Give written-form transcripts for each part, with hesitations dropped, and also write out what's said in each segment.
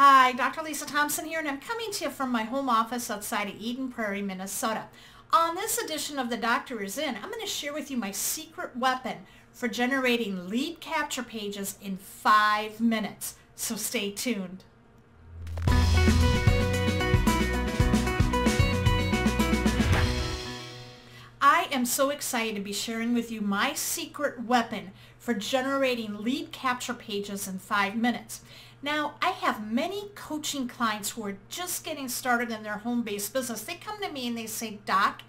Hi, Dr. Lisa Thompson here, and I'm coming to you from my home office outside of Eden Prairie, Minnesota. On this edition of The Doctor Is In, I'm going to share with you my secret weapon for generating lead capture pages in 5 minutes. So stay tuned. I am so excited to be sharing with you my secret weapon for generating lead capture pages in 5 minutes. Now, I have many coaching clients who are just getting started in their home-based business. They come to me and they say, Doc,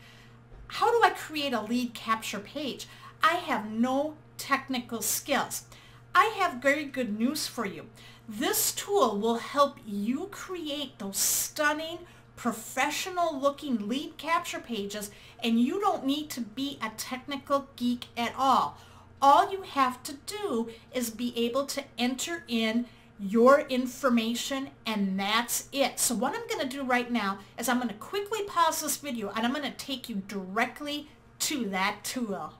how do I create a lead capture page? I have no technical skills. I have very good news for you. This tool will help you create those stunning, professional looking lead capture pages, and you don't need to be a technical geek at all. All you have to do is be able to enter in your information, and that's it. So what I'm going to do right now is I'm going to quickly pause this video and I'm going to take you directly to that tool.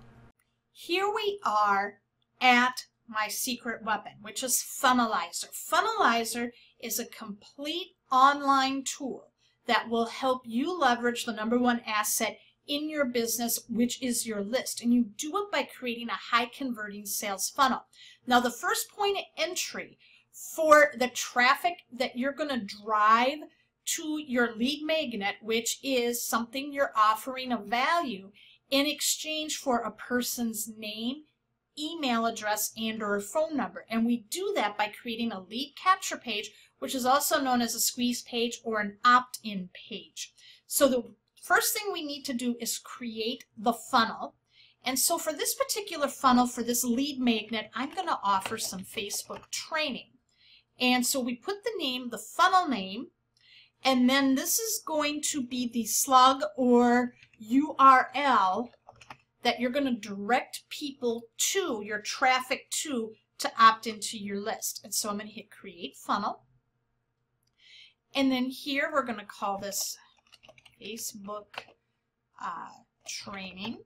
Here we are at my secret weapon, which is Funnelizer. Funnelizer is a complete online tool that will help you leverage the #1 asset in your business, which is your list. And you do it by creating a high converting sales funnel. Now, the first point of entry for the traffic that you're going to drive to your lead magnet, which is something you're offering of value in exchange for a person's name, email address, and or phone number. And we do that by creating a lead capture page, which is also known as a squeeze page or an opt-in page. So the first thing we need to do is create the funnel. And so for this particular funnel, for this lead magnet, I'm going to offer some Facebook training. And so we put the name, the funnel name, and then this is going to be the slug or URL that you're going to direct people to, your traffic to opt into your list. And so I'm going to hit create funnel. And then here we're going to call this Facebook training.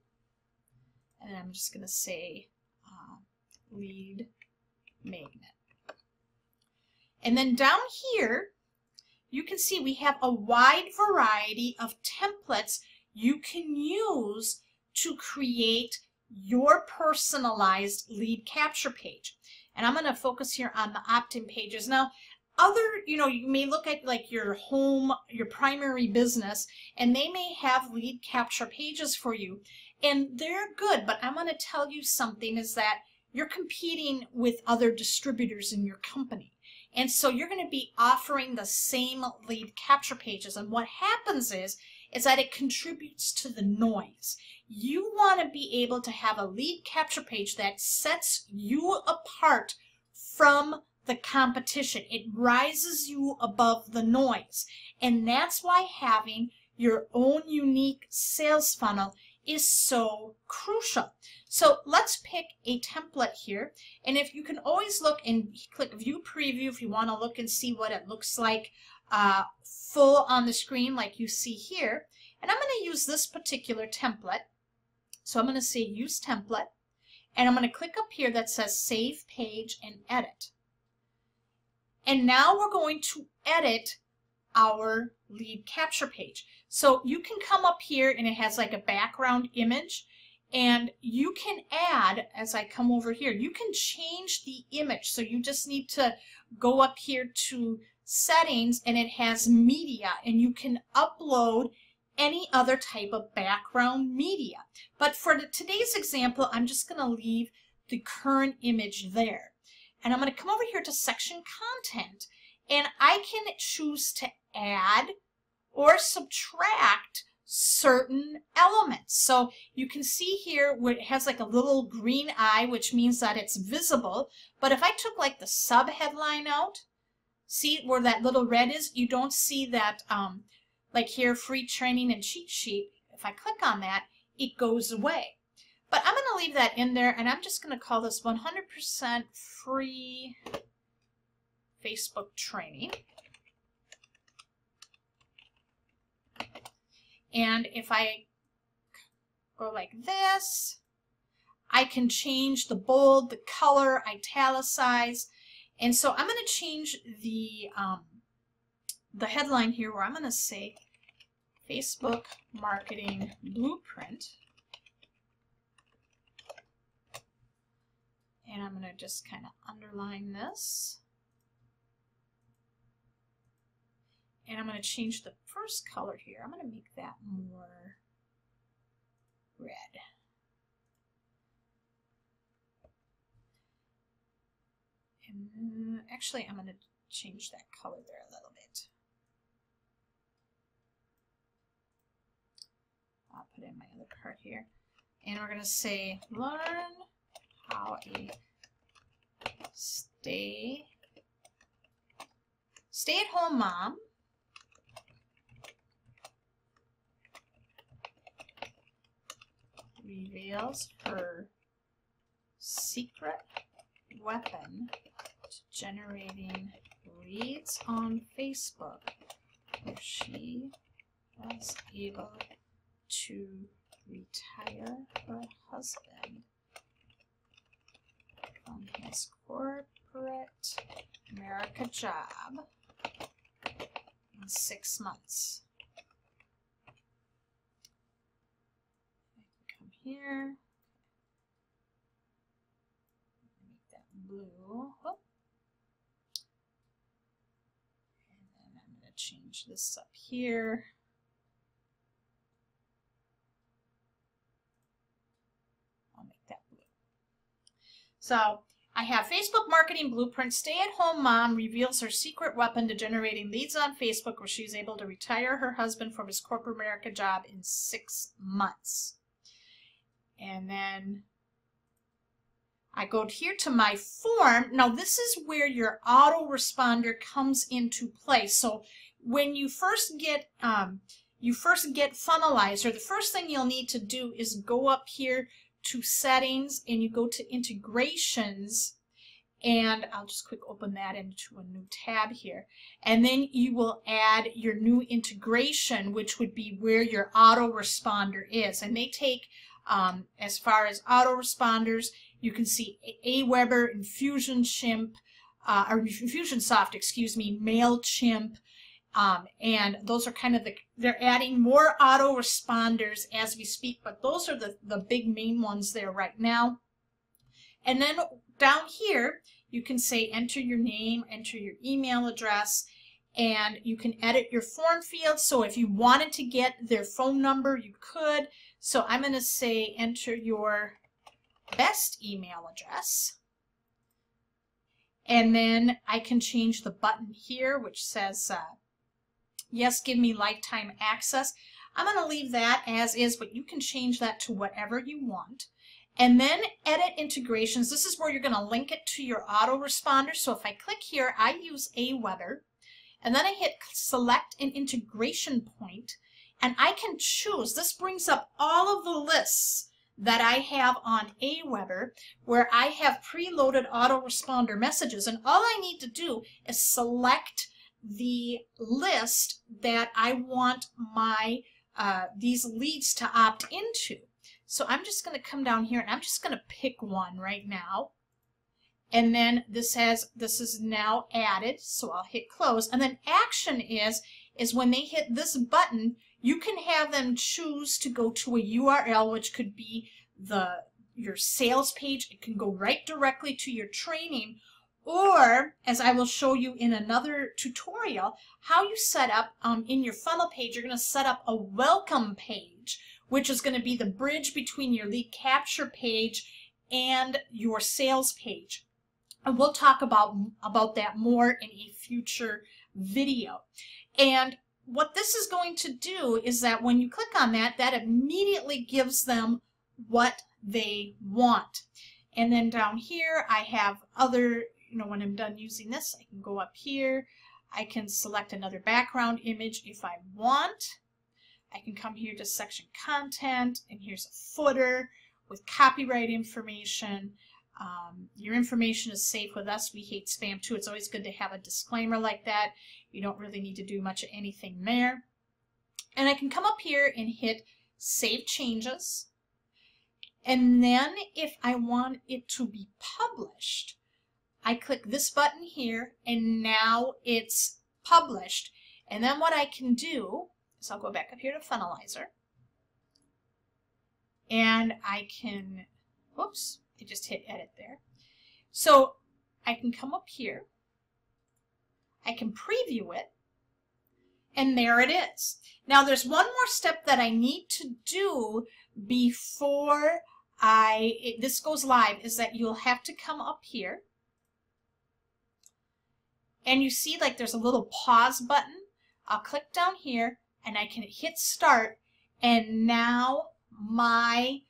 And I'm just going to say lead magnet. And then down here, you can see we have a wide variety of templates you can use to create your personalized lead capture page. And I'm going to focus here on the opt-in pages. Now, you may look at like your home, your primary business, and they may have lead capture pages for you. And they're good, but I'm going to tell you something is that you're competing with other distributors in your company. And so you're going to be offering the same lead capture pages. And what happens is that it contributes to the noise. You want to be able to have a lead capture page that sets you apart from the competition. It rises you above the noise. And that's why having your own unique sales funnel is so crucial. So let's pick a template here, and if you can always look and click view preview if you want to look and see what it looks like full on the screen like you see here. And I'm going to use this particular template. So I'm going to say use template, and I'm going to click up here that says save page and edit. And now we're going to edit our lead capture page. So you can come up here and it has like a background image, and you can add, as I come over here, you can change the image. So you just need to go up here to settings, and it has media, and you can upload any other type of background media. But for today's example, I'm just going to leave the current image there. And I'm going to come over here to section content, and I can choose to add or subtract certain elements. So you can see here where it has like a little green eye, which means that it's visible. But if I took like the sub headline out, see where that little red is? You don't see that like here, free training and cheat sheet. If I click on that, it goes away. But I'm going to leave that in there, and I'm just going to call this 100% free Facebook training. And if I go like this, I can change the bold, the color, italicize, And so I'm going to change the headline here where I'm going to say Facebook Marketing Blueprint. And I'm going to just kind of underline this. And I'm going to change the first color here. I'm going to make that more red. And actually, I'm going to change that color there a little bit. I'll put in my other card here. And we're going to say, learn how a stay-at-home mom reveals her secret weapon to generating leads on Facebook if she was able to retire her husband from his corporate America job in 6 months. Come here. Make that blue. Oh. And then I'm going to change this up here. I'll make that blue. So I have Facebook Marketing Blueprint. Stay-at-home mom reveals her secret weapon to generating leads on Facebook where she's able to retire her husband from his corporate America job in 6 months. And then I go here to my form. Now this is where your autoresponder comes into play. So when you first get Funnelizer, the first thing you'll need to do is go up here to settings and you go to integrations, and I'll just quick open that into a new tab here, and then you will add your new integration, which would be where your autoresponder is. And they take as far as autoresponders, you can see Aweber, Infusionsoft, excuse me, MailChimp, and those are kind of they're adding more autoresponders as we speak, but those are the big main ones there right now. And then down here, you can say enter your name, enter your email address, and you can edit your form fields. So if you wanted to get their phone number, you could. So I'm going to say enter your best email address. And then I can change the button here, which says, yes, give me lifetime access. I'm going to leave that as is, but you can change that to whatever you want. And then edit integrations. This is where you're going to link it to your autoresponder. So if I click here, I use Aweber, and then I hit select an integration point, and I can choose. This brings up all of the lists that I have on Aweber where I have preloaded autoresponder messages, and all I need to do is select the list that I want my these leads to opt into. So I'm just going to come down here and I'm just going to pick one right now. And then this is now added, so I'll hit close. And then action is when they hit this button, you can have them choose to go to a URL, which could be your sales page. It can go right directly to your training, or as I will show you in another tutorial, how you set up in your funnel page, you're going to set up a welcome page, which is going to be the bridge between your lead capture page and your sales page. And we'll talk about that more in a future video. And what this is going to do is that when you click on that, that immediately gives them what they want. And then down here, I have other, when I'm done using this, I can go up here. I can select another background image if I want. I can come here to section content, and here's a footer with copyright information. Your information is safe with us. We hate spam too. It's always good to have a disclaimer like that. You don't really need to do much of anything there. And I can come up here and hit Save Changes. And then if I want it to be published, I click this button here, and now it's published. And then what I can do is I'll go back up here to Funnelizer, and I can, whoops, I just hit edit there. So I can come up here, I can preview it, and there it is. Now there's one more step that I need to do before this goes live, is that you'll have to come up here, and you see like there's a little pause button. I'll click down here and I can hit start, and now my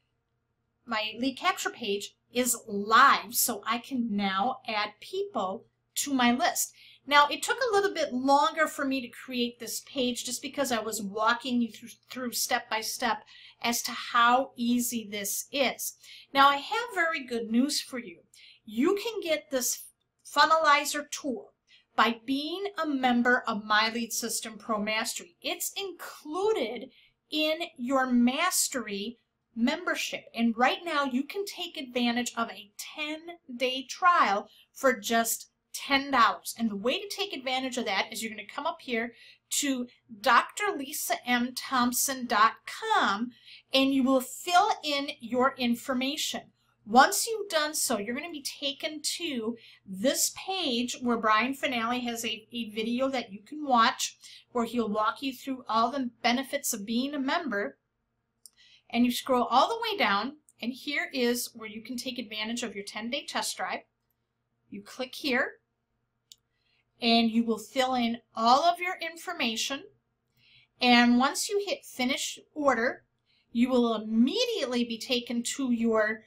lead capture page is live, so I can now add people to my list. Now it took a little bit longer for me to create this page just because I was walking you through step by step as to how easy this is. Now I have very good news for you. You can get this Funnelizer tool by being a member of My Lead System Pro Mastery. It's included in your Mastery membership, and right now you can take advantage of a 10-day trial for just $10. And the way to take advantage of that is you're going to come up here to drlisamthompson.com, and you will fill in your information. Once you've done so, you're going to be taken to this page where Brian Fanale has a video that you can watch, where he'll walk you through all the benefits of being a member. And you scroll all the way down, and here is where you can take advantage of your 10-day test drive. You click here, and you will fill in all of your information. And once you hit finish order, you will immediately be taken to your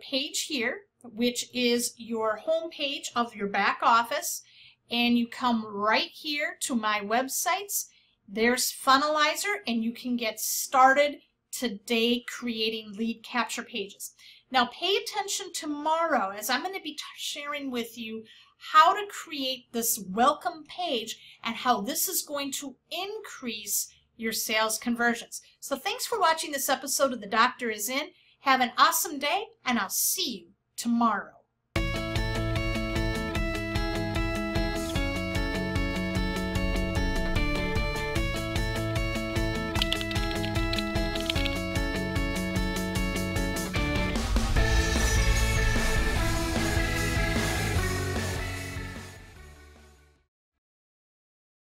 page here, which is your home page of your back office. And you come right here to my websites. There's Funnelizer, and you can get started today creating lead capture pages. Now pay attention tomorrow, as I'm going to be sharing with you how to create this welcome page and how this is going to increase your sales conversions. So thanks for watching this episode of The Doctor Is In. Have an awesome day, and I'll see you tomorrow.